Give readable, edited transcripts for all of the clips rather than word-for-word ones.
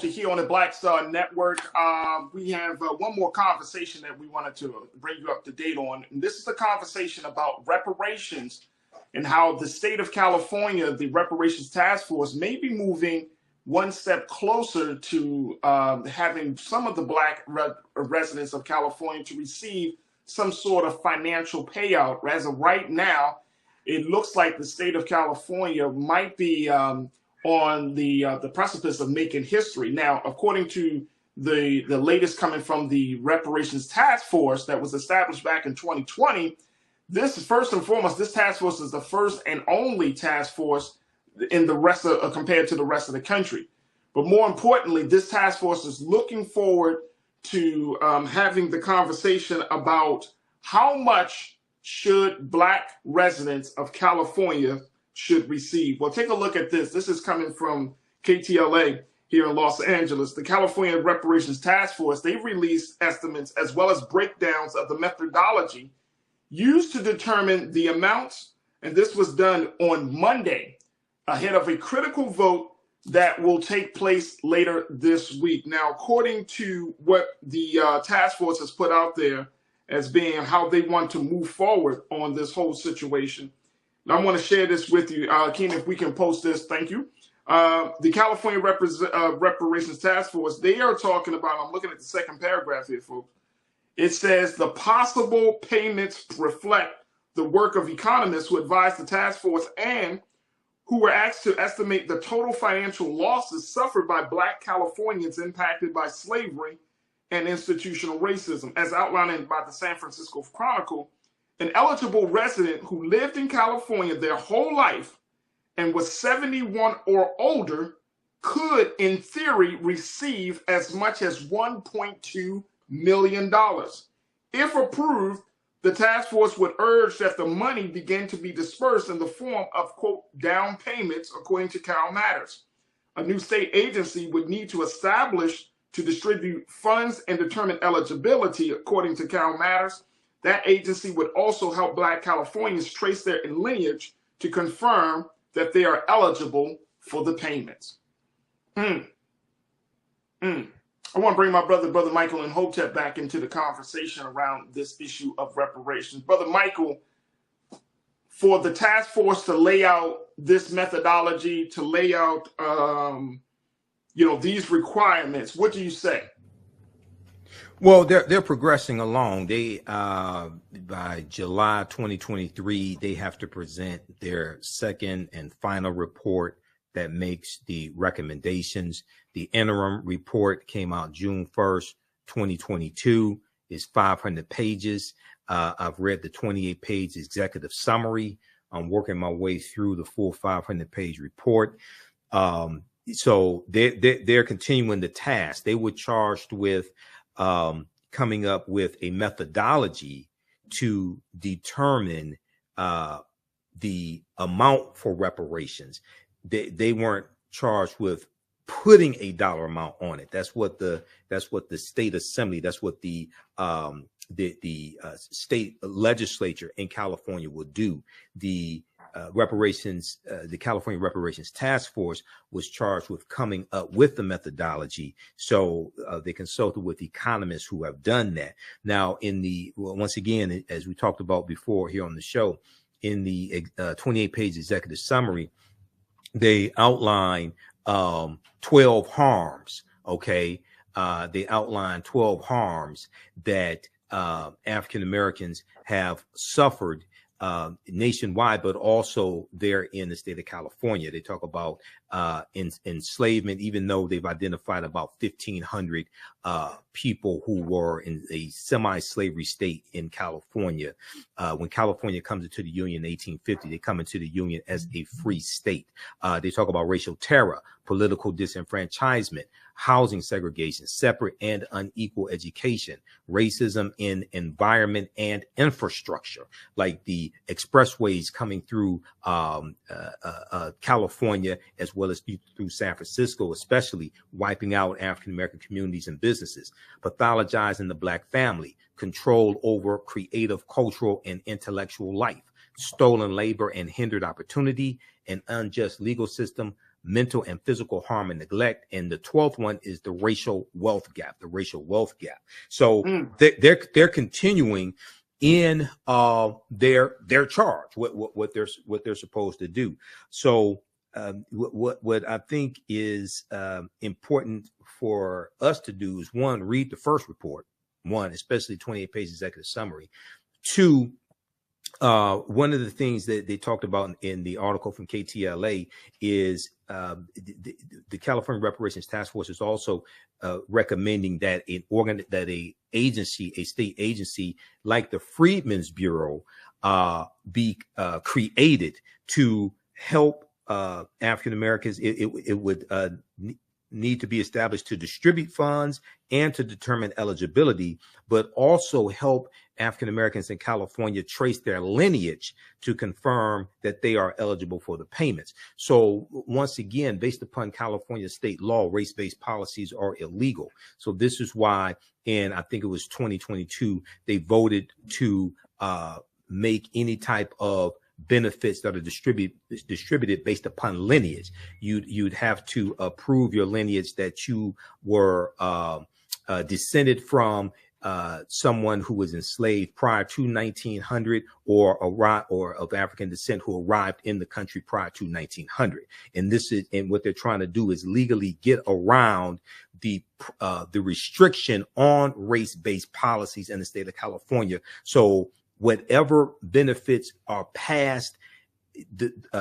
Here on the Black Star Network, we have one more conversation that we wanted to bring you up to date on. And this is a conversation about reparations and how the state of California, the Reparations Task Force, may be moving one step closer to having some of the Black residents of California to receive some sort of financial payout. As of right now, it looks like the state of California might be on the precipice of making history. Now, according to the latest coming from the Reparations Task Force that was established back in 2020, this, first and foremost, this task force is the first and only task force in the rest of, compared to the rest of the country. But more importantly, this task force is looking forward to having the conversation about how much should Black residents of California should receive. Well, take a look at this. This is coming from KTLA here in Los Angeles. The California Reparations Task Force, they've released estimates as well as breakdowns of the methodology used to determine the amounts, and this was done on Monday ahead of a critical vote that will take place later this week. Now, according to what the task force has put out there as being how they want to move forward on this whole situation, and I want to share this with you. Keen, if we can post this, thank you. The California Reparations Task Force, they are talking about, I'm looking at the second paragraph here, folks. It says the possible payments reflect the work of economists who advised the task force and who were asked to estimate the total financial losses suffered by Black Californians impacted by slavery and institutional racism. As outlined by the San Francisco Chronicle, an eligible resident who lived in California their whole life and was 71 or older could, in theory, receive as much as $1.2 million. If approved, the task force would urge that the money begin to be dispersed in the form of, quote, down payments, according to CalMatters. A new state agency would need to establish to distribute funds and determine eligibility, according to CalMatters. That agency would also help Black Californians trace their lineage to confirm that they are eligible for the payments. I want to bring my brother Michael Imhotep back into the conversation around this issue of reparations. Brother Michael, for the task force to lay out this methodology, to lay out, these requirements, what do you say? Well, they're progressing along. They by July 2023, they have to present their second and final report that makes the recommendations. The interim report came out June 1st, 2022. It's 500 pages. I've read the 28-page executive summary. I'm working my way through the full 500-page report. So they're continuing the task. They were charged with coming up with a methodology to determine the amount for reparations. They weren't charged with putting a dollar amount on it. That's what the state assembly, that's what the state legislature in California would do. The California Reparations Task Force was charged with coming up with the methodology. So they consulted with economists who have done that. Now, once again, as we talked about before here on the show, in the 28-page executive summary, they outline 12 harms. Okay. They outline 12 harms that African Americans have suffered nationwide, but also there in the state of California. They talk about enslavement, even though they've identified about 1,500 people who were in a semi-slavery state in California. When California comes into the Union in 1850, they come into the Union as a free state. They talk about racial terror, political disenfranchisement, housing segregation, separate and unequal education, racism in environment and infrastructure, like the expressways coming through California, as well as through San Francisco, especially wiping out African-American communities and businesses, pathologizing the Black family, control over creative, cultural, and intellectual life, stolen labor and hindered opportunity, an unjust legal system, mental and physical harm and neglect. And the 12th one is the racial wealth gap, So they're continuing in their charge, what they're supposed to do. So what I think is important for us to do is, one, read the first report, especially 28 page executive summary. Two, one of the things that they talked about in the article from KTLA is the California Reparations Task Force is also recommending that a state agency like the Freedmen's Bureau be created to help African Americans. It would need to be established to distribute funds and to determine eligibility, but also help African Americans in California trace their lineage to confirm that they are eligible for the payments. So once again, based upon California state law, race-based policies are illegal. So this is why, in I think it was 2022, they voted to make any type of benefits that are distributed based upon lineage. You'd have to prove your lineage that you were descended from someone who was enslaved prior to 1900 or of African descent who arrived in the country prior to 1900. And what they're trying to do is legally get around the restriction on race-based policies in the state of California. So whatever benefits are passed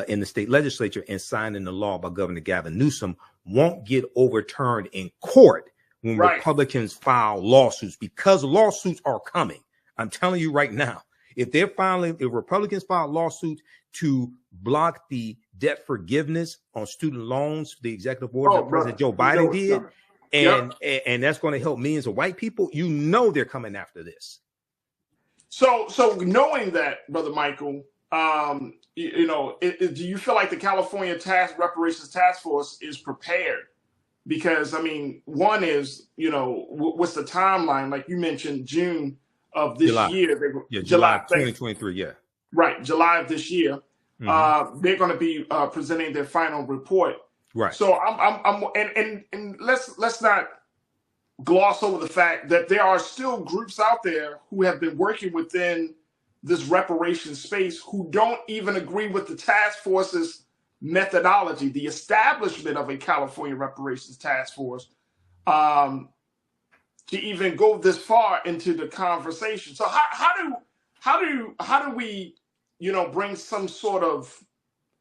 in the state legislature and signed into law by Governor Gavin Newsom won't get overturned in court when Republicans file lawsuits, because lawsuits are coming. I'm telling you right now, if Republicans file lawsuits to block the debt forgiveness on student loans, the executive order that President Joe Biden did, and that's going to help millions of white people, they're coming after this. So knowing that, Brother Michael, do you feel like the California Reparations Task Force is prepared? Because, I mean, one is, what's the timeline? Like you mentioned, June of this year. July 2023, yeah. Right, July of this year. They're going to be presenting their final report. Right. So and let's not gloss over the fact that there are still groups out there who have been working within this reparation space who don't even agree with the task force's methodology, the establishment of a California Reparations Task Force, to even go this far into the conversation. So how do we, bring some sort of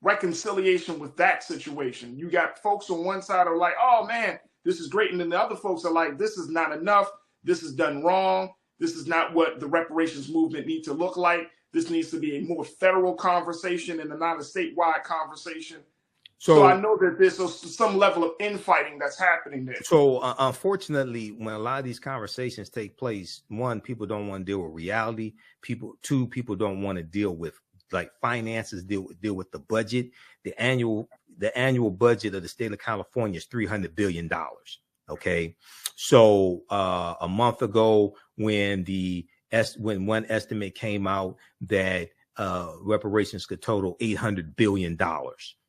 reconciliation with that situation? You got folks on one side are like, oh man, this is great. And then the other folks are like, this is not enough. This is done wrong. This is not what the reparations movement needs to look like. This needs to be a more federal conversation and not a statewide conversation. So I know that there's some level of infighting that's happening there. So unfortunately, when a lot of these conversations take place, one, people don't want to deal with reality. Two, people don't want to deal with finances, deal with the budget. The annual budget of the state of California is $300 billion. Okay. So a month ago, when one estimate came out that reparations could total $800 billion.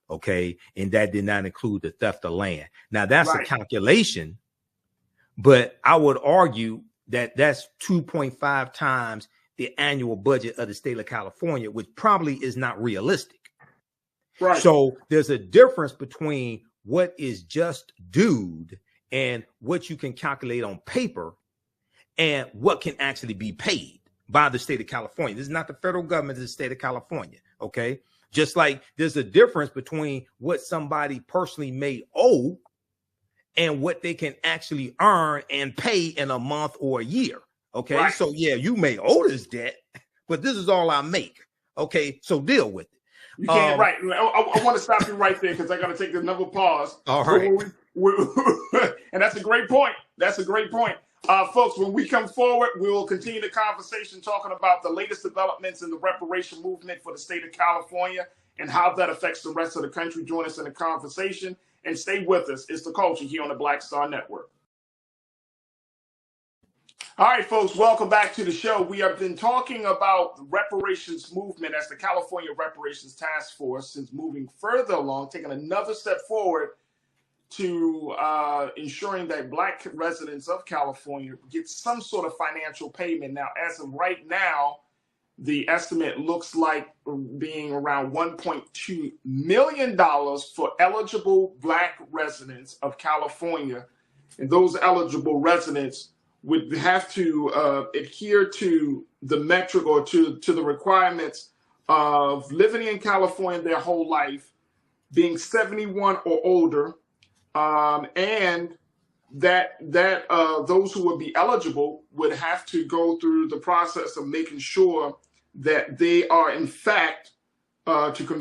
Okay. And that did not include the theft of land. Now that's a calculation, but I would argue that that's 2.5 times the annual budget of the state of California, which probably is not realistic. Right. So there's a difference between what is just due and what you can calculate on paper and what can actually be paid by the state of California. This is not the federal government, this is the state of California. Okay. Just like there's a difference between what somebody personally may owe and what they can actually earn and pay in a month or a year. Okay. Right. So yeah, you may owe this debt, but this is all I make. Okay. So deal with it. You can't, right. I want to stop you right there because I got to take another pause. All right. And that's a great point. That's a great point. Folks, when we come forward, we will continue the conversation talking about the latest developments in the reparation movement for the state of California and how that affects the rest of the country. Join us in the conversation and stay with us. It's The Culture here on the Black Star Network. All right, folks, welcome back to the show. We have been talking about the reparations movement as the California Reparations Task Force is moving further along, taking another step forward to ensuring that Black residents of California get some sort of financial payment. Now, as of right now, the estimate looks like being around $1.2 million for eligible Black residents of California. And those eligible residents would have to adhere to the metric or to the requirements of living in California their whole life, being 71 or older, and that those who would be eligible would have to go through the process of making sure that they are in fact eligible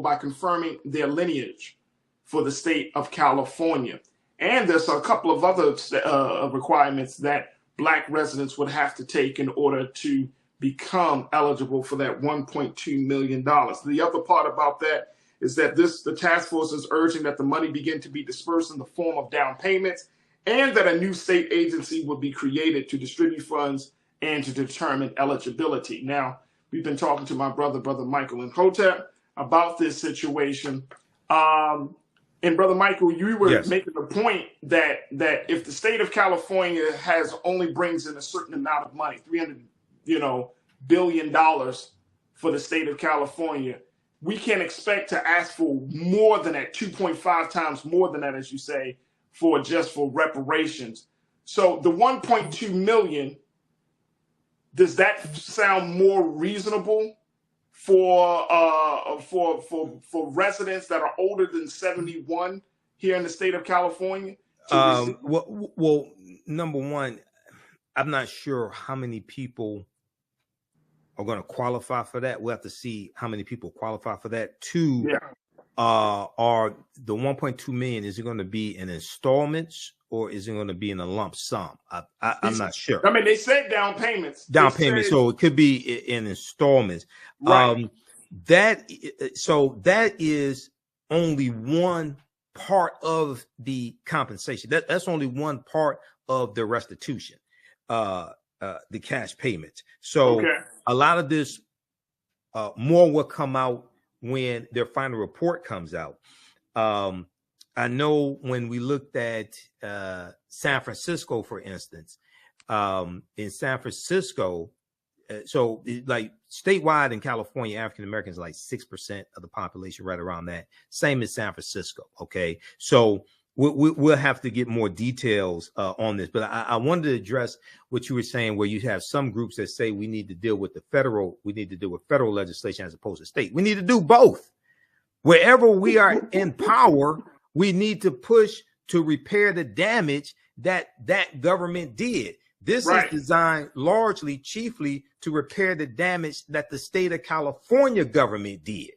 by confirming their lineage for the state of California. And there's a couple of other requirements that Black residents would have to take in order to become eligible for that $1.2 million. The other part about that is that the task force is urging that the money begin to be dispersed in the form of down payments, and that a new state agency will be created to distribute funds and to determine eligibility. Now, we've been talking to my brother Michael Imhotep, about this situation. And Brother Michael, you were making the point that if the state of California brings in a certain amount of money, $300 billion for the state of California, we can expect to ask for more than that, 2.5 times more than that, as you say, for reparations. So the 1.2 million, does that sound more reasonable for residents that are older than 71 here in the state of California? Well, number one, I'm not sure how many people are going to qualify for that. We'll have to see how many people qualify for that. Two, are the 1.2 million, is it going to be in installments or is it going to be in a lump sum? I'm not sure. I mean, they said down payments. So it could be in installments. Right. That is only one part of the compensation. That's only one part of the restitution, the cash payments. So a lot of this more will come out when their final report comes out. I know when we looked at San Francisco, for instance, in San Francisco, so like statewide in California, African Americans are like 6% of the population, right around that. Same as San Francisco. Okay, so we'll have to get more details on this. But I wanted to address what you were saying, where you have some groups that say we need to deal with federal legislation as opposed to state. We need to do both. Wherever we are in power, we need to push to repair the damage that government did. This is designed chiefly to repair the damage that the state of California government did,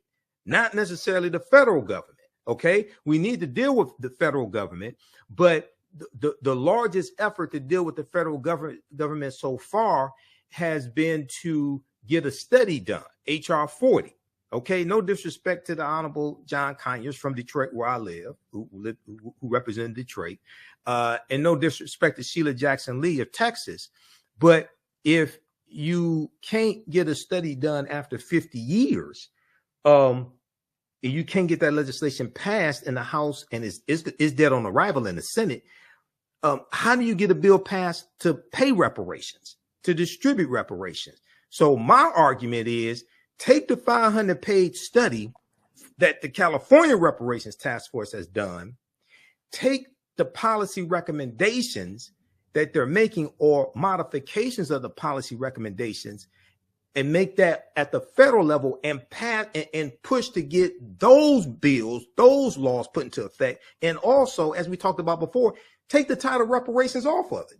not necessarily the federal government. Okay, we need to deal with the federal government, but the largest effort to deal with the federal government so far has been to get a study done, HR 40. Okay, no disrespect to the Honorable John Conyers from Detroit, where I live, who represented Detroit, and no disrespect to Sheila Jackson Lee of Texas. But if you can't get a study done after 50 years, you can't get that legislation passed in the House and it's dead on arrival in the Senate. How do you get a bill passed to pay reparations, to distribute reparations? So my argument is, take the 500-page study that the California Reparations Task Force has done, take the policy recommendations that they're making or modifications of the policy recommendations, and make that at the federal level and pass and push to get those bills, those laws put into effect. And also, as we talked about before, take the title reparations off of it.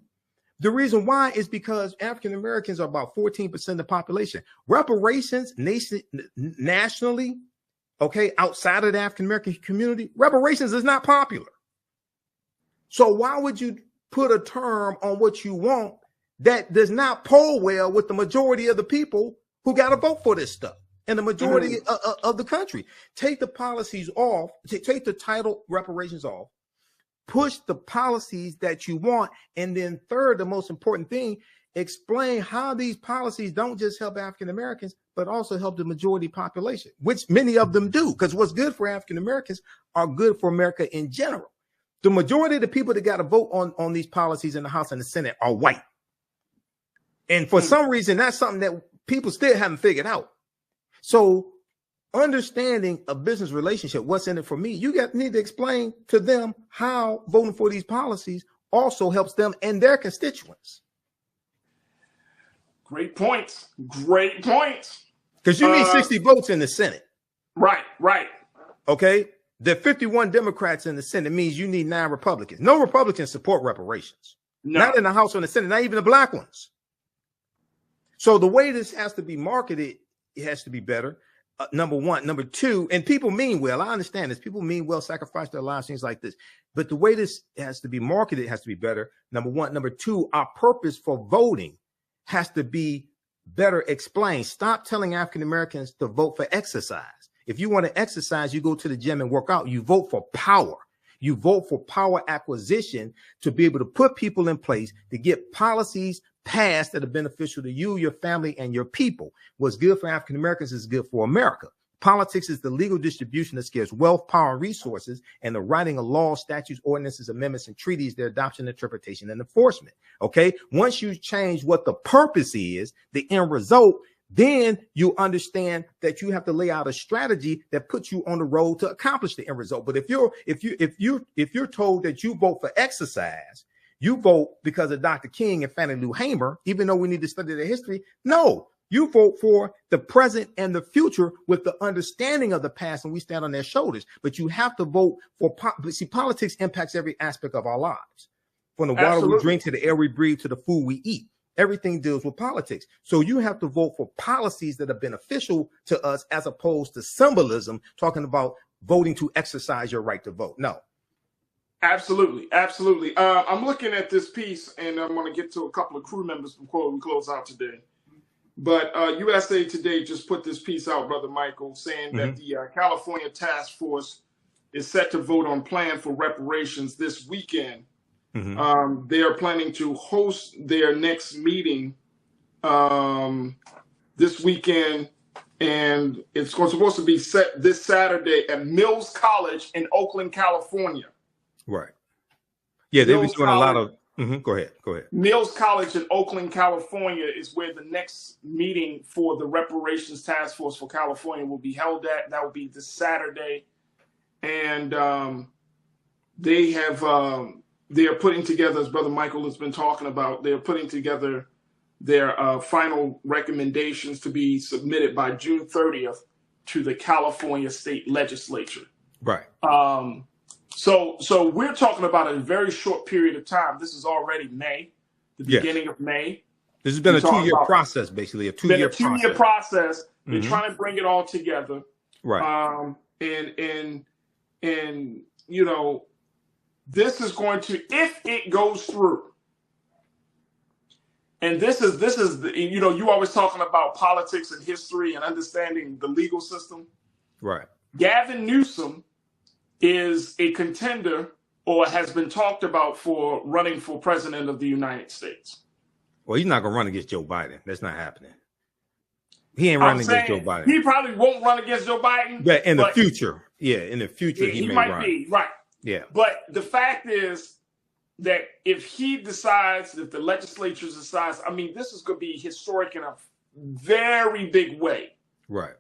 The reason why is because African Americans are about 14% of the population. Reparations nationally, okay, outside of the African American community, reparations is not popular. So why would you put a term on what you want that does not poll well with the majority of the people who got to vote for this stuff and the majority of the country? Take the policies off, take the title reparations off, push the policies that you want. And then third, the most important thing, explain how these policies don't just help African Americans, but also help the majority population, which many of them do. Because what's good for African Americans are good for America in general. The majority of the people that got to vote on these policies in the House and the Senate are white. And for some reason, that's something that people still haven't figured out. So understanding a business relationship, what's in it for me, you need to explain to them how voting for these policies also helps them and their constituents. Great points. Great points. Because you need 60 votes in the Senate. Right, right. Okay. There are 51 Democrats in the Senate means you need 9 Republicans. No Republicans support reparations. No. Not in the House or in the Senate, not even the black ones. So the way this has to be marketed, it has to be better. Number one. Number two, and people mean well. I understand this. People mean well, sacrifice their lives, things like this. But the way this has to be marketed has to be better. Number one. Number two, our purpose for voting has to be better explained. Stop telling African Americans to vote for exercise. If you want to exercise, you go to the gym and work out. You vote for power. You vote for power acquisition to be able to put people in place to get policies passed that are beneficial to you, your family, and your people. What's good for African Americans is good for America. Politics is the legal distribution that scarce wealth, power, and resources, and the writing of laws, statutes, ordinances, amendments, and treaties, their adoption, interpretation, and enforcement. Okay. Once you change what the purpose is, the end result, then you understand that you have to lay out a strategy that puts you on the road to accomplish the end result. But if you're told that you vote for exercise, you vote because of Dr. King and Fannie Lou Hamer, even though we need to study their history. No, you vote for the present and the future with the understanding of the past, and we stand on their shoulders. But you have to vote for, see, politics impacts every aspect of our lives, from the water we drink to the air we breathe to the food we eat. Everything deals with politics. So you have to vote for policies that are beneficial to us, as opposed to symbolism, talking about voting to exercise your right to vote. No. Absolutely. Absolutely. I'm looking at this piece, and I'm going to get to a couple of crew members before we close out today. But USA Today just put this piece out, Brother Michael, saying that the California Task Force is set to vote on plan for reparations this weekend. They are planning to host their next meeting this weekend, and it's supposed to be set this Saturday at Mills College in Oakland, California. Right. Yeah, they've been doing a lot of. Go ahead. Mills College in Oakland, California is where the next meeting for the Reparations Task Force for California will be held at. That will be this Saturday. And they are putting together, as Brother Michael has been talking about, they're putting together their final recommendations to be submitted by June 30th to the California State Legislature. Right. So we're talking about a very short period of time. This is already May, the beginning of May. This has been a 2-year process, basically a 2-year process. They're trying to bring it all together. Right. And you know, this is going to, if it goes through, and this is you know, you always talking about politics and history and understanding the legal system. Right. Gavin Newsom is a contender, or has been talked about, for running for president of the United States. Well, he's not going to run against Joe Biden. That's not happening. He ain't running against Joe Biden. He probably won't run against Joe Biden. But in the future, he might run. Be, right. Yeah. But the fact is that if he decides, if the legislature decides, I mean, this is going to be historic in a very big way. Right.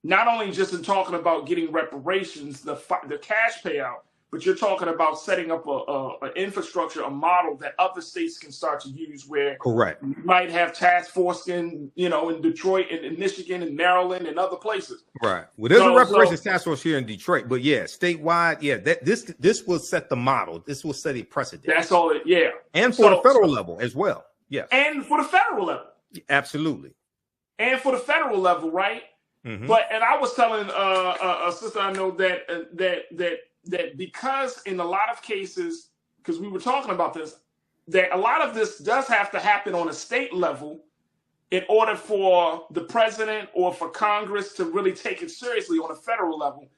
Not only just in talking about getting reparations, the cash payout, but you're talking about setting up an infrastructure, a model that other states can start to use, where correct, you might have task force in Detroit and in Michigan and Maryland and other places. Right. Well, there's a reparations task force here in Detroit, but yeah, statewide, this will set the model. This will set a precedent. That's all it, yeah. And for the federal level as well. Yeah. And for the federal level. Absolutely. And for the federal level, right? But I was telling a sister I know that because in a lot of cases, because we were talking about this, that a lot of this does have to happen on a state level in order for the president or for Congress to really take it seriously on a federal level,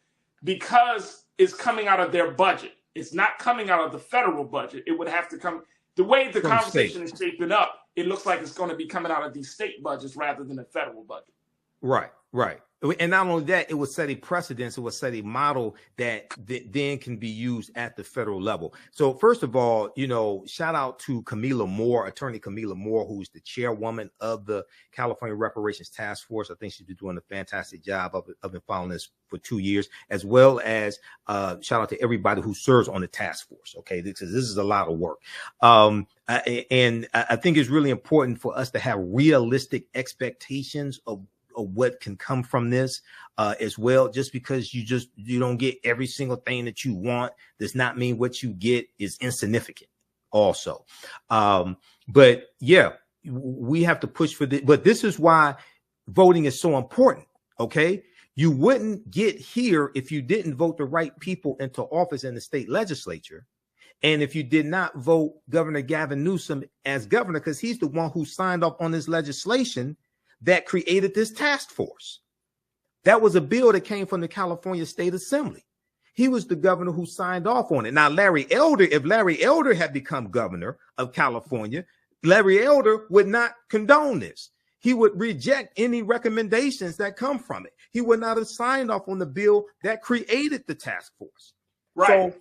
because it's coming out of their budget. It's not coming out of the federal budget. It would have to come, the way the From state. conversation is shaping up, it looks like it's going to be coming out of these state budgets rather than the federal budget. Right, right. And not only that, it would set a precedence, it would set a model that then can be used at the federal level. So first of all, you know, shout out to Camila Moore, attorney Camila Moore, who's the chairwoman of the California Reparations Task Force. I think she's been doing a fantastic job. I've been following this for 2 years, as well as shout out to everybody who serves on the task force. Okay, this is a lot of work. And I think it's really important for us to have realistic expectations of what can come from this as well. Just because you don't get every single thing that you want does not mean what you get is insignificant also. But yeah, we have to push for this. But this is why voting is so important. Okay, you wouldn't get here if you didn't vote the right people into office in the state legislature. And if you did not vote Governor Gavin Newsom as governor, because he's the one who signed off on this legislation that created this task force. That was a bill that came from the California State Assembly. He was the governor who signed off on it. Now, Larry Elder, if Larry Elder had become governor of California, Larry Elder would not condone this. He would reject any recommendations that come from it. He would not have signed off on the bill that created the task force. Right.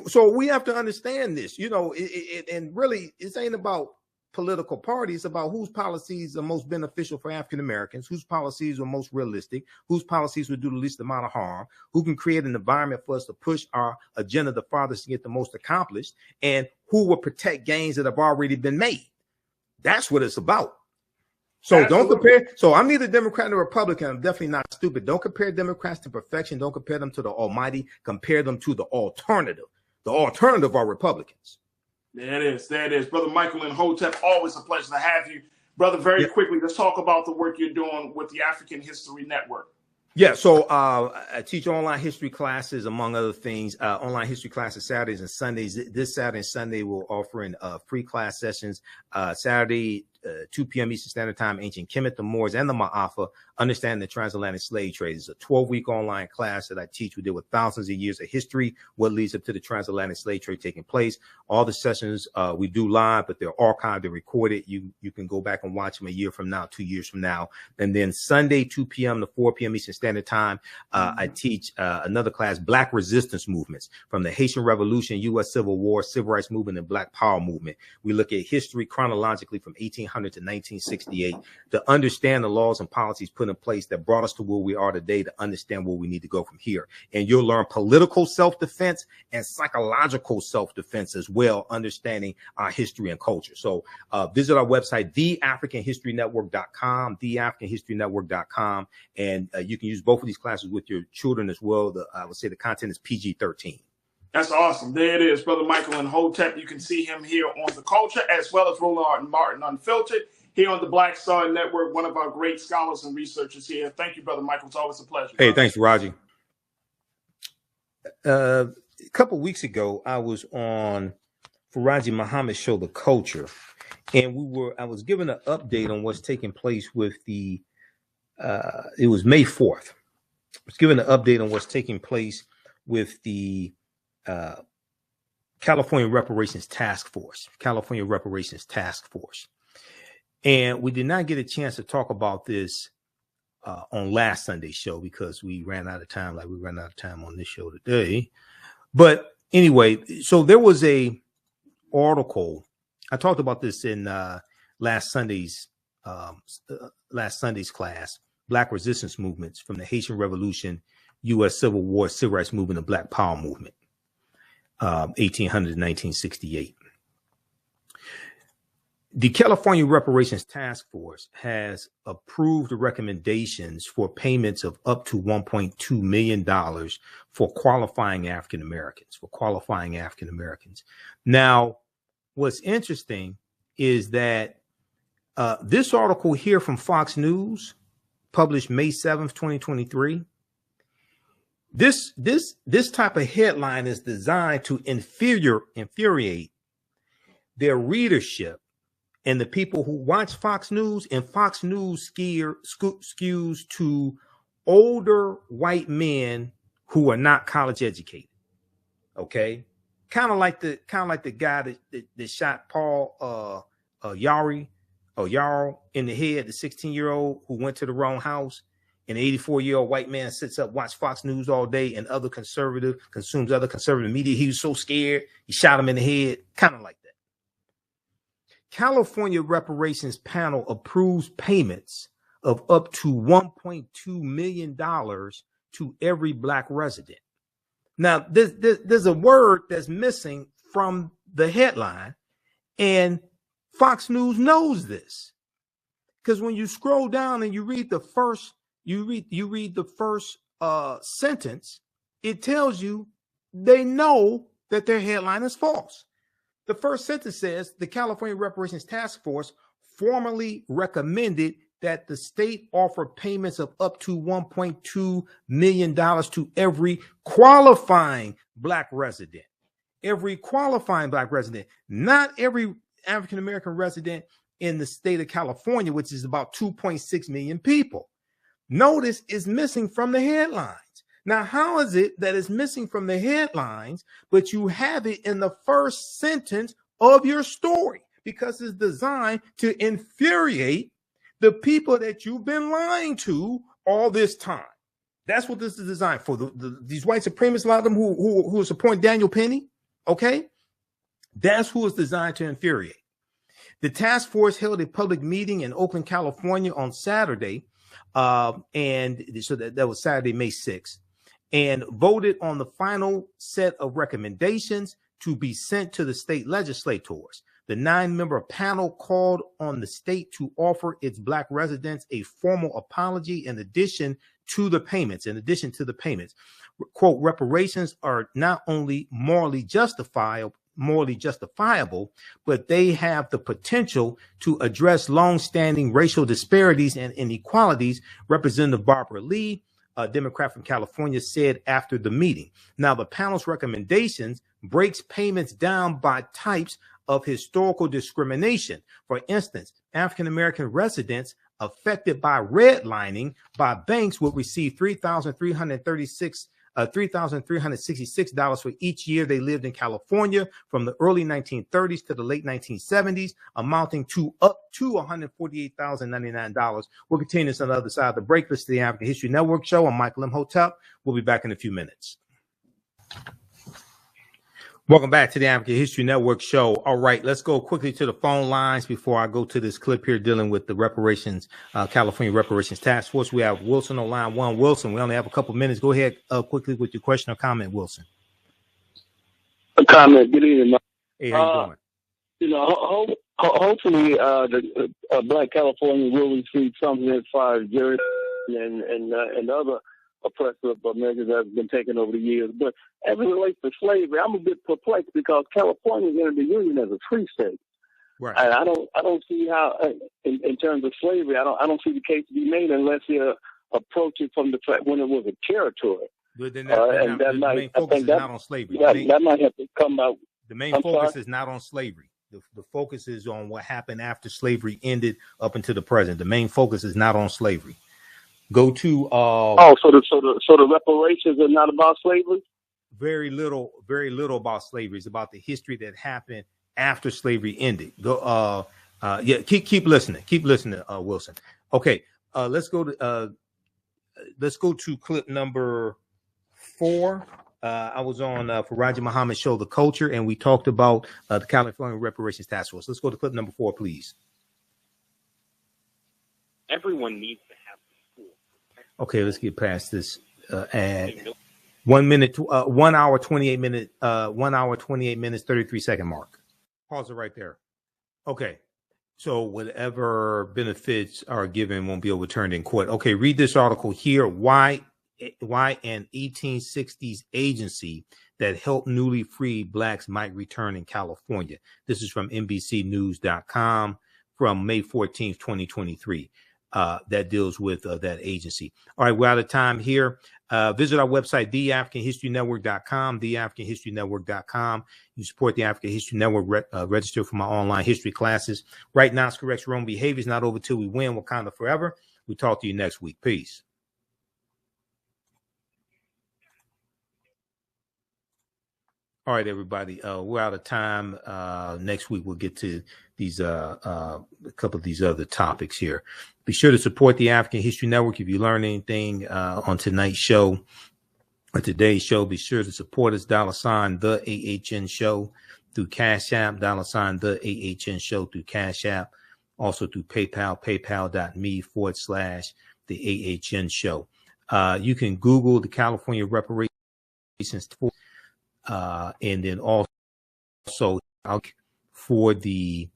So we have to understand this, you know, and really it ain't about political parties, about whose policies are most beneficial for African Americans, whose policies are most realistic, whose policies would do the least amount of harm, who can create an environment for us to push our agenda the farthest to get the most accomplished, and who will protect gains that have already been made. That's what it's about. So Don't compare. So I'm neither Democrat nor Republican. I'm definitely not stupid. Don't compare Democrats to perfection. Don't compare them to the almighty. Compare them to the alternative. The alternative are Republicans. There it is. Brother Michael Imhotep, always a pleasure to have you. Brother, very quickly, let's talk about the work you're doing with the African History Network. Yeah, so I teach online history classes, among other things, online history classes Saturdays and Sundays. This Saturday and Sunday, we're offering free class sessions. Saturday, 2 p.m. Eastern Standard Time, Ancient Kemet, the Moors, and the Ma'afa, Understanding the Transatlantic Slave Trade. It's a 12-week online class that I teach. We deal with thousands of years of history, what leads up to the transatlantic slave trade taking place. All the sessions we do live, but they're archived and recorded. You can go back and watch them a year from now, 2 years from now. And then Sunday, 2 p.m. to 4 p.m. Eastern Standard Time, I teach another class, Black Resistance Movements, from the Haitian Revolution, U.S. Civil War, Civil Rights Movement, and Black Power Movement. We look at history chronologically from 1800 to 1968 to understand the laws and policies put in place that brought us to where we are today, to understand where we need to go from here. And you'll learn political self-defense and psychological self-defense as well, understanding our history and culture. So visit our website, theafricanhistorynetwork.com, theafricanhistorynetwork.com, and you can use both of these classes with your children as well. I would say the content is PG-13. That's awesome. There it is, Brother Michael Imhotep. You can see him here on The Culture, as well as Roland Martin Unfiltered, here on the Black Star Network, one of our great scholars and researchers here. Thank you, Brother Michael. It's always a pleasure. Hey, thanks, Farajii. A couple of weeks ago, I was on Farajii Muhammad's show, The Culture, and I was given an update on what's taking place with the, it was May 4th. I was given an update on what's taking place with the California Reparations Task Force, California Reparations Task Force. And we did not get a chance to talk about this on last Sunday's show because we ran out of time, like we ran out of time on this show today. But anyway, so there was a article. I talked about this in last Sunday's class, Black Resistance Movements from the Haitian Revolution, U.S. Civil War, Civil Rights Movement, and Black Power Movement, 1800 to 1968. The California Reparations Task Force has approved the recommendations for payments of up to $1.2 million for qualifying African Americans, Now, what's interesting is that this article here from Fox News, published May 7th, 2023, this type of headline is designed to infuriate their readership and the people who watch Fox News, and Fox News skews to older white men who are not college educated. Okay. kind of like the guy that shot Paul Yarl in the head, the 16-year-old who went to the wrong house. An 84-year-old white man sits up, watch Fox News all day, and consumes other conservative media. He was so scared, he shot him in the head, kind of like that. California Reparations Panel approves payments of up to $1.2 million to every Black resident. Now, there's a word that's missing from the headline, and Fox News knows this, because when you scroll down and you read the first sentence, it tells you they know that their headline is false. The first sentence says the California Reparations Task Force formally recommended that the state offer payments of up to $1.2 million to every qualifying Black resident. Every qualifying Black resident, not every African-American resident in the state of California, which is about 2.6 million people. Notice is missing from the headlines. Now, how is it that it's missing from the headlines, but you have it in the first sentence of your story? Because it's designed to infuriate the people that you've been lying to all this time. That's what this is designed for. These white supremacists, a lot of them who support Daniel Penny, okay? That's who it's designed to infuriate. The task force held a public meeting in Oakland, California on Saturday, and so that was Saturday, May 6th, and voted on the final set of recommendations to be sent to the state legislators. The 9-member panel called on the state to offer its Black residents a formal apology in addition to the payments. Quote, reparations are not only morally justifiable, but they have the potential to address long-standing racial disparities and inequalities, Representative Barbara Lee, a Democrat from California, said after the meeting. Now, the panel's recommendations breaks payments down by types of historical discrimination. For instance, African-American residents affected by redlining by banks would receive $3,366 for each year they lived in California from the early 1930s to the late 1970s, amounting to up to $148,099. We'll continue this on the other side of the break. This is the African History Network show. I'm Michael Imhotep. We'll be back in a few minutes. Welcome back to the African History Network show. All right, let's go quickly to the phone lines before I go to this clip here dealing with the California Reparations Task Force. We have Wilson on line one. Wilson, we only have a couple minutes. Go ahead quickly with your question or comment, Wilson. A comment. Good evening, Mike. Hey, how you doing? Hopefully, the Black California will receive something as far as jury and other oppressive measures that have been taken over the years. But as it relates to slavery, I'm a bit perplexed because California entered the Union as a free state. Right. And I don't see how, in terms of slavery, I don't see the case to be made unless you approach it from the fact when it was a territory. But then the main focus is not on slavery. That might have to come out. The main focus is not on slavery. The focus is on what happened after slavery ended up until the present. The main focus is not on slavery. Go to so the reparations are not about slavery? Very little about slavery. It's about the history that happened after slavery ended. Go keep listening. Keep listening, Wilson. Okay, let's go to clip number 4. I was on Farajii Muhammad show, The Culture, and we talked about the California Reparations Task Force. Let's go to clip number 4, please. Everyone needs to have school. Okay, let's get past this ad. 1 hour 28 minutes 33-second mark. Pause it right there. Okay. So whatever benefits are given won't be overturned in court. Okay, read this article here. Why an 1860s agency that helped newly freed Blacks might return in California. This is from NBCnews.com from May 14th, 2023. That deals with that agency. All right, we're out of time here. Visit our website, theafricanhistorynetwork.com, theafricanhistorynetwork.com. You support the African History Network, register for my online history classes. Right now, it's correct your own behaviors, not over till we win. Wakanda forever. We talk to you next week. Peace. All right, everybody. We're out of time. Next week we'll get to these a couple of these other topics here. Be sure to support the African History Network. If you learn anything on tonight's show or today's show, be sure to support us. $ the AHN show through Cash App. $ the AHN show through Cash App. Also through PayPal, paypal.me/the AHN show. You can Google the California Reparations Task Force. And then also for the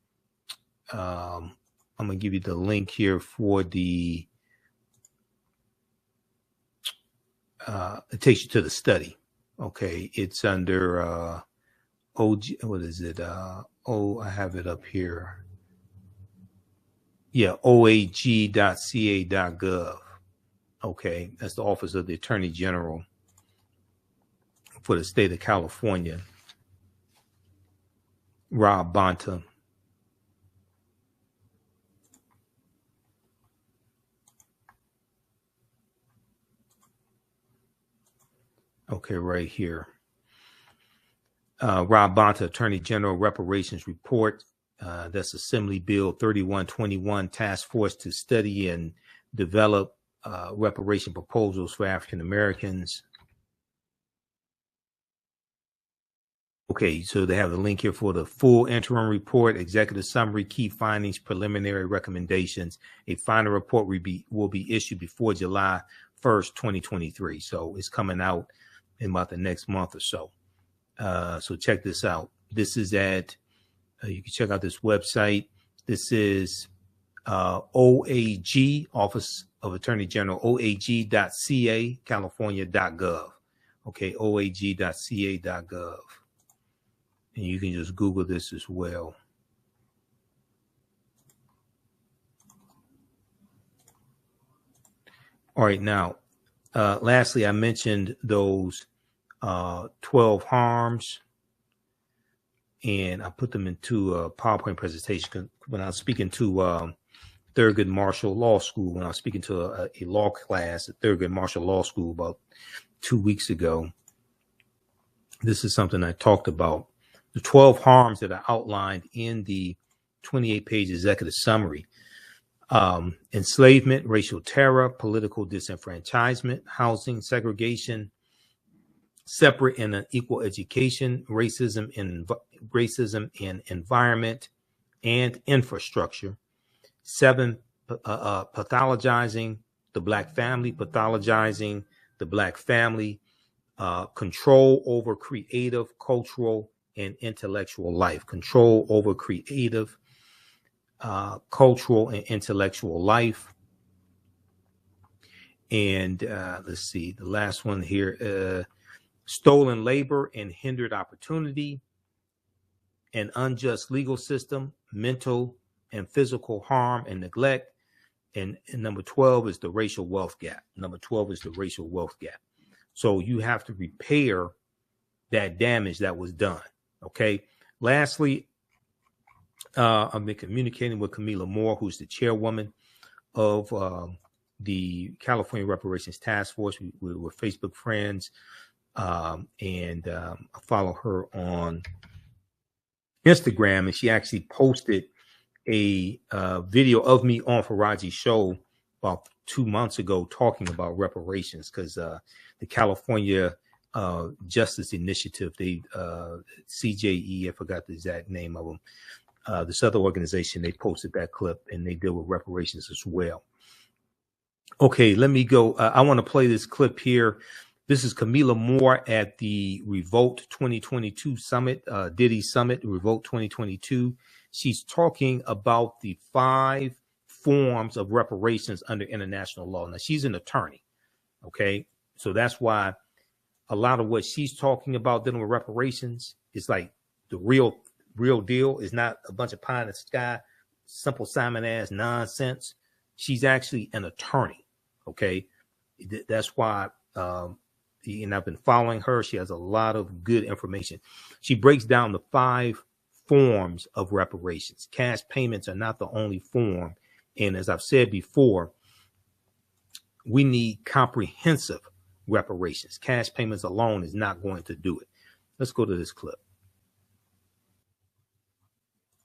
I'm gonna give you the link here for the it takes you to the study. Okay, it's under OG. What is it? I have it up here. Yeah, oag.ca.gov. Okay, that's the Office of the Attorney General for the state of California, Rob Bonta. Okay, right here. Rob Bonta, Attorney General Reparations Report. That's Assembly Bill 3121, Task Force to study and develop reparation proposals for African Americans. Okay, so they have the link here for the full interim report, executive summary, key findings, preliminary recommendations. A final report will be issued before July 1st, 2023. So it's coming out in about the next month or so. So check this out. This is at, you can check out this website. This is OAG, Office of Attorney General, oag.ca, california.gov. Okay, oag.ca.gov. And you can just Google this as well. All right, now, lastly, I mentioned those 12 harms, and I put them into a PowerPoint presentation when I was speaking to Thurgood Marshall Law School, when I was speaking to a law class at Thurgood Marshall Law School about 2 weeks ago. This is something I talked about. The 12 harms that are outlined in the 28-page executive summary. Enslavement, racial terror, political disenfranchisement, housing segregation, separate and unequal education, racism in environment and infrastructure. 7, pathologizing the Black family, control over creative, cultural, and intellectual life. Control over creative, cultural, and intellectual life. And let's see, the last one here, stolen labor and hindered opportunity, an unjust legal system, mental and physical harm and neglect. And number 12 is the racial wealth gap. So you have to repair that damage that was done. Okay. Lastly, I've been communicating with Camila Moore, who's the chairwoman of the California Reparations Task Force. We're Facebook friends, and I follow her on Instagram, and she actually posted a video of me on Farajii show about 2 months ago talking about reparations, because the California Justice Initiative, they CJE, I forgot the exact name of them, this other organization, they posted that clip, and they deal with reparations as well. Okay, let me go. I want to play this clip here. This is Camila Moore at the Revolt 2022 Summit, Diddy Summit, Revolt 2022. She's talking about the 5 forms of reparations under international law. Now, she's an attorney, okay? So that's why a lot of what she's talking about dealing with reparations is like the real deal. Is not a bunch of pie in the sky, simple Simon ass nonsense. She's actually an attorney, okay? That's why, and I've been following her. She has a lot of good information. She breaks down the 5 forms of reparations. Cash payments are not the only form. And as I've said before, we need comprehensive reparations. Cash payments alone is not going to do it. Let's go to this clip.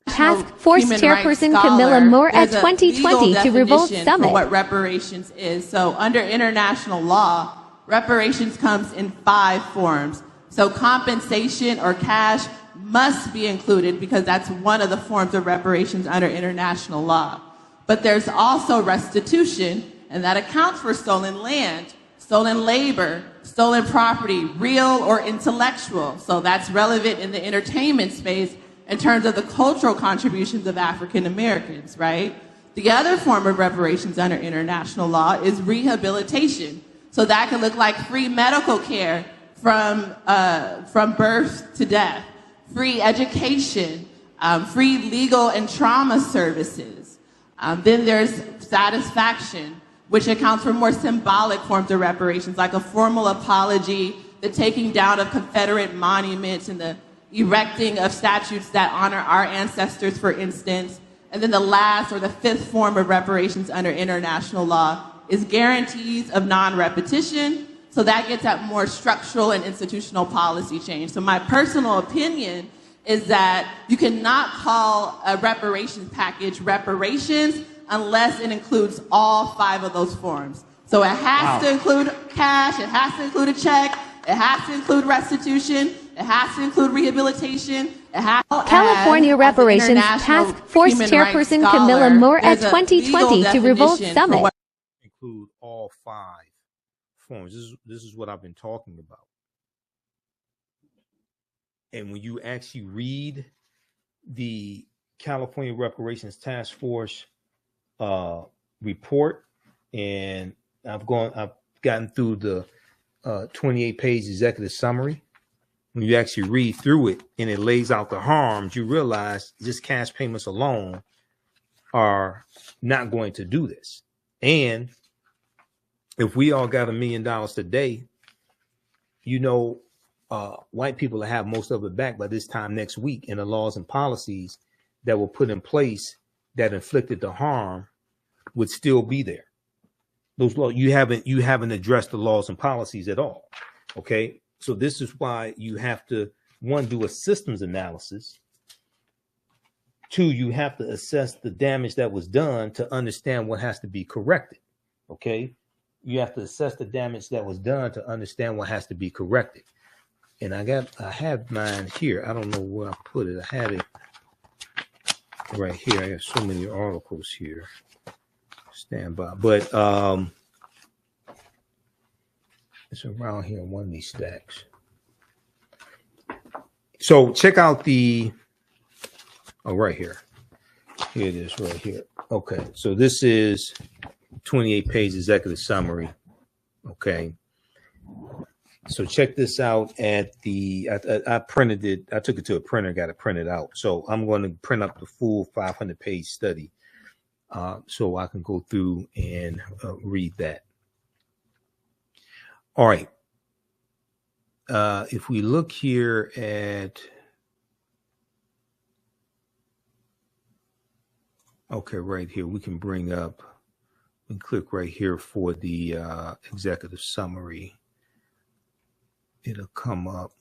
Task Force Chairperson Camilla Moore at 2020 to Revolt Summit. What reparations is. So under international law, reparations comes in 5 forms. So compensation or cash must be included because that's one of the forms of reparations under international law. But there's also restitution, and that accounts for stolen land, stolen labor, stolen property, real or intellectual. So that's relevant in the entertainment space in terms of the cultural contributions of African Americans, right? The other form of reparations under international law is rehabilitation. So that can look like free medical care from birth to death, free education, free legal and trauma services. Then there's satisfaction, which accounts for more symbolic forms of reparations, like a formal apology, the taking down of Confederate monuments, and the erecting of statues that honor our ancestors, for instance. And then the last, or the 5th form of reparations under international law is guarantees of non-repetition. So that gets at more structural and institutional policy change. So my personal opinion is that you cannot call a reparations package reparations unless it includes all 5 of those forms. So it has to include cash, it has to include a check, it has to include restitution, it has to include rehabilitation. California Reparations Task Force Chairperson Camilla Moore at 2020 to Revolt Summit. Include all 5 forms. This is what I've been talking about. And when you actually read the California Reparations Task Force report, and I've gotten through the 28-page executive summary. When you actually read through it and it lays out the harms, you realize just cash payments alone are not going to do this. And if we all got $1 million today, you know, white people will have most of it back by this time next week, and the laws and policies that were put in place that inflicted the harm would still be there. Those laws, you haven't addressed the laws and policies at all. Okay. So this is why you have to, 1, do a systems analysis. 2, you have to assess the damage that was done to understand what has to be corrected. Okay. You have to assess the damage that was done to understand what has to be corrected. And I have mine here. I don't know where I put it. I had it right here. I have so many articles here. Stand by. But it's around here in one of these stacks. So check out right here. Here it is right here. Okay. So this is 28-page executive summary. Okay. So check this out at I printed it. I took it to a printer, got it printed out. So I'm going to print up the full 500-page study so I can go through and read that. All right. If we look here at, okay, right here, we can bring up, we can click right here for the executive summary. It'll come up.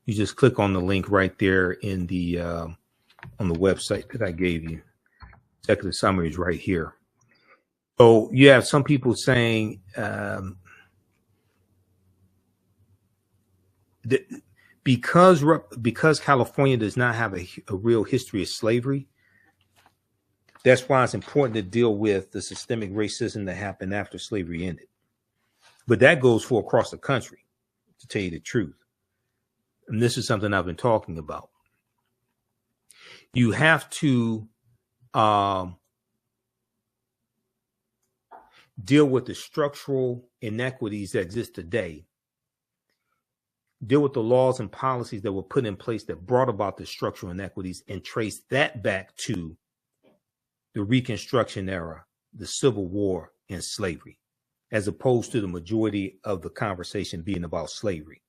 You just click on the link right there in the on the website that I gave you. Executive summary is right here. So you have some people saying that because California does not have a real history of slavery, that's why it's important to deal with the systemic racism that happened after slavery ended. But that goes for across the country, to tell you the truth. And this is something I've been talking about. You have to deal with the structural inequities that exist today, deal with the laws and policies that were put in place that brought about the structural inequities, and trace that back to the Reconstruction era, the Civil War, and slavery, as opposed to the majority of the conversation being about slavery.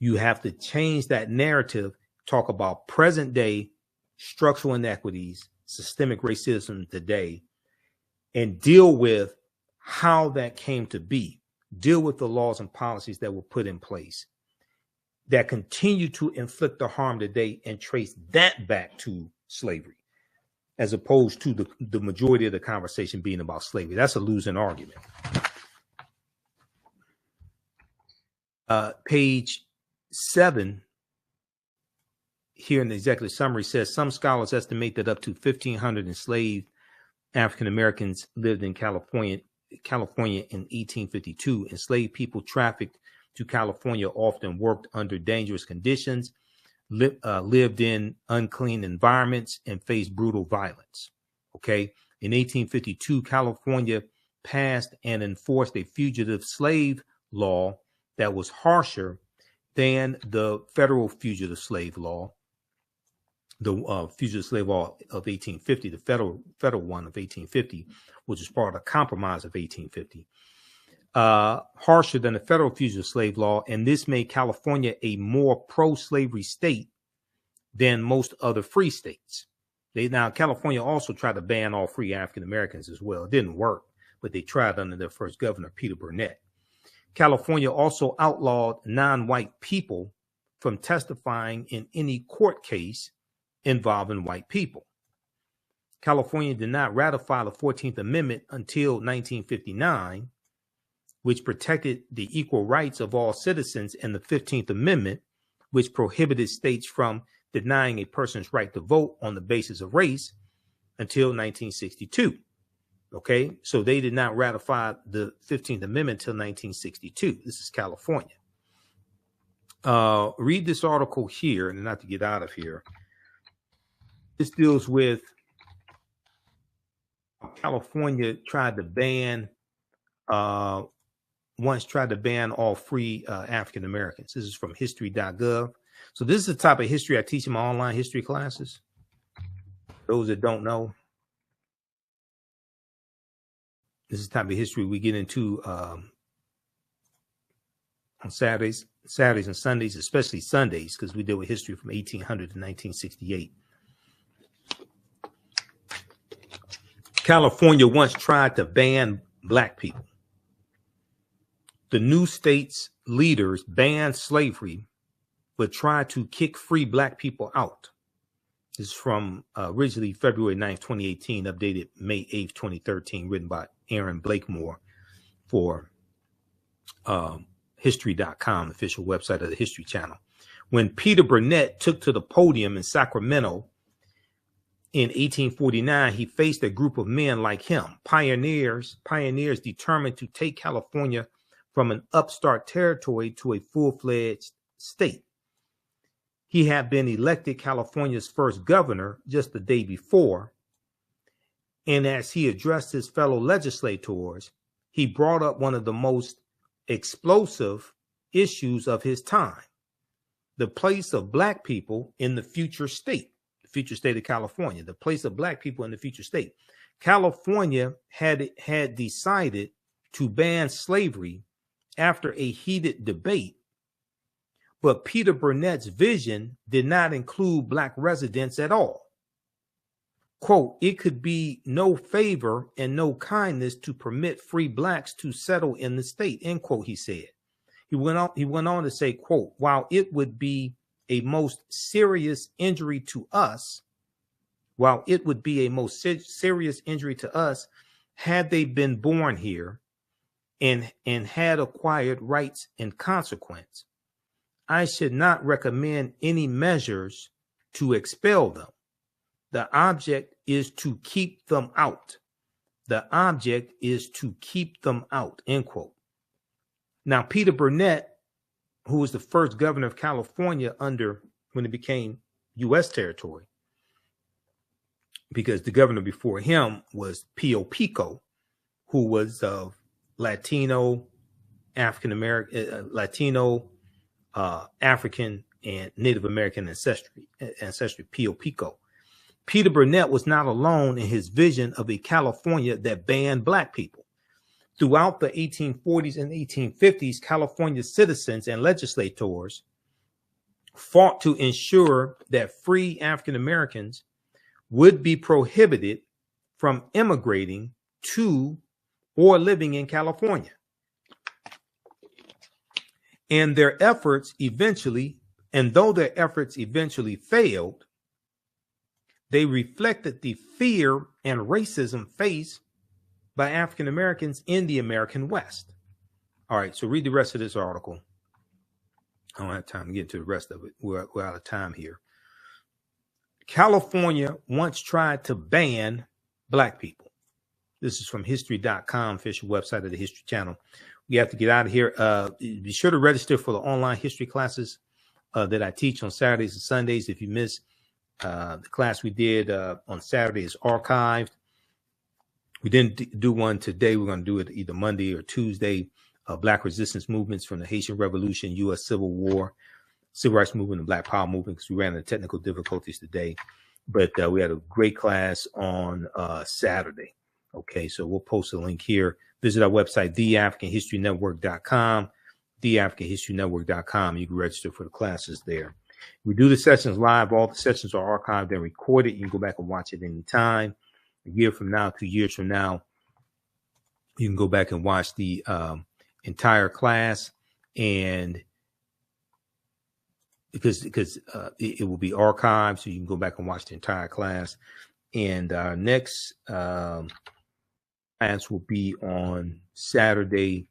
You have to change that narrative, talk about present day structural inequities, systemic racism today, and deal with how that came to be. Deal with the laws and policies that were put in place, that continue to inflict the harm today and trace that back to slavery, as opposed to the majority of the conversation being about slavery. That's a losing argument. Page 7 here in the executive summary says some scholars estimate that up to 1,500 enslaved African Americans lived in California in 1852. Enslaved people trafficked to California often worked under dangerous conditions, lived in unclean environments, and faced brutal violence. Okay. In 1852, California passed and enforced a fugitive slave law that was harsher than the federal fugitive slave law, the fugitive slave law of 1850, the federal one of 1850, which was part of the compromise of 1850. Harsher than the federal fugitive slave law, and this made California a more pro-slavery state than most other free states. Now, California also tried to ban all free African Americans as well. It didn't work, but they tried under their first governor, Peter Burnett. California also outlawed non-white people from testifying in any court case involving white people. California did not ratify the 14th Amendment until 1959, which protected the equal rights of all citizens, and the 15th Amendment, which prohibited states from denying a person's right to vote on the basis of race, until 1962. Okay, so they did not ratify the 15th Amendment until 1962. This is California. Read this article here, and not to get out of here. This deals with California tried to ban, once tried to ban all free African Americans. This is from history.gov. So this is the type of history I teach in my online history classes. Those that don't know, this is the type of history we get into on Saturdays and Sundays, especially Sundays, because we deal with history from 1800 to 1968. California once tried to ban black people. The new state's leaders banned slavery, but tried to kick free black people out. This is from originally February 9th, 2018, updated May 8th, 2013, written by Aaron Blakemore for history.com, the official website of the History Channel. When Peter Burnett took to the podium in Sacramento in 1849, he faced a group of men like him, pioneers determined to take California from an upstart territory to a full-fledged state. He had been elected California's first governor just the day before, and as he addressed his fellow legislators, he brought up one of the most explosive issues of his time: the place of black people in the future state of California, the place of black people in the future state. California had decided to ban slavery after a heated debate, but Peter Burnett's vision did not include black residents at all. Quote, "It could be no favor and no kindness to permit free blacks to settle in the state," end quote, he said. He went on to say, quote, "While it would be a most serious injury to us, had they been born here and had acquired rights in consequence, I should not recommend any measures to expel them. The object is to keep them out. The object is to keep them out," end quote. Now, Peter Burnett, who was the first governor of California when it became U.S. territory, because the governor before him was Pio Pico, who was of Latino, African American, African, and Native American ancestry, Pio Pico. Peter Burnett was not alone in his vision of a California that banned black people. Throughout the 1840s and 1850s, California citizens and legislators fought to ensure that free African Americans would be prohibited from immigrating to or living in California. And their efforts eventually And though their efforts eventually failed, they reflected the fear and racism faced by African Americans in the American West. All right, so read the rest of this article. I don't have time to get into the rest of it. We're out of time here. California once tried to ban Black people. This is from history.com, official website of the History Channel. We have to get out of here. Be sure to register for the online history classes that I teach on Saturdays and Sundays. If you miss the class we did on Saturday, is archived. We didn't do one today. We're going to do it either Monday or Tuesday. Black resistance movements from the Haitian Revolution, U.S. Civil War, Civil Rights Movement, and Black Power Movement, because we ran into technical difficulties today. But we had a great class on Saturday. Okay, so we'll post a link here. Visit our website, theafricanhistorynetwork.com, theafricanhistorynetwork.com. You can register for the classes there. We do the sessions live. All the sessions are archived and recorded. You can go back and watch it anytime. A year from now, 2 years from now, you can go back and watch the entire class, and because it will be archived, so you can go back and watch the entire class. And our next class will be on Saturday,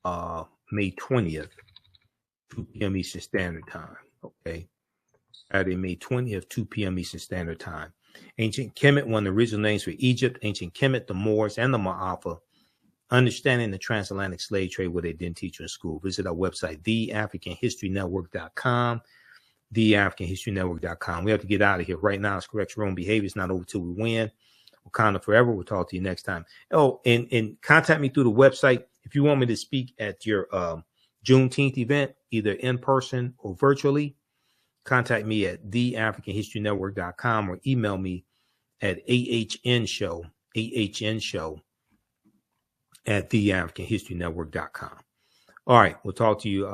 May 20th, 2 p.m. Eastern Standard Time. Okay, Saturday, May 20th, 2 p.m. Eastern Standard Time. Ancient Kemet, one of the original names for Egypt. Ancient Kemet, the Moors, and the Ma'afa. Understanding the transatlantic slave trade, what they didn't teach you in school. Visit our website, theafricanhistorynetwork.com, theafricanhistorynetwork.com. We have to get out of here. Right now, it's correct your own behavior. It's not over till we win. Wakanda forever. We'll talk to you next time. Oh, and contact me through the website if you want me to speak at your Juneteenth event, either in person or virtually. Contact me at theafricanhistorynetwork.com or email me at ahnshow at theafricanhistorynetwork.com. All right, we'll talk to you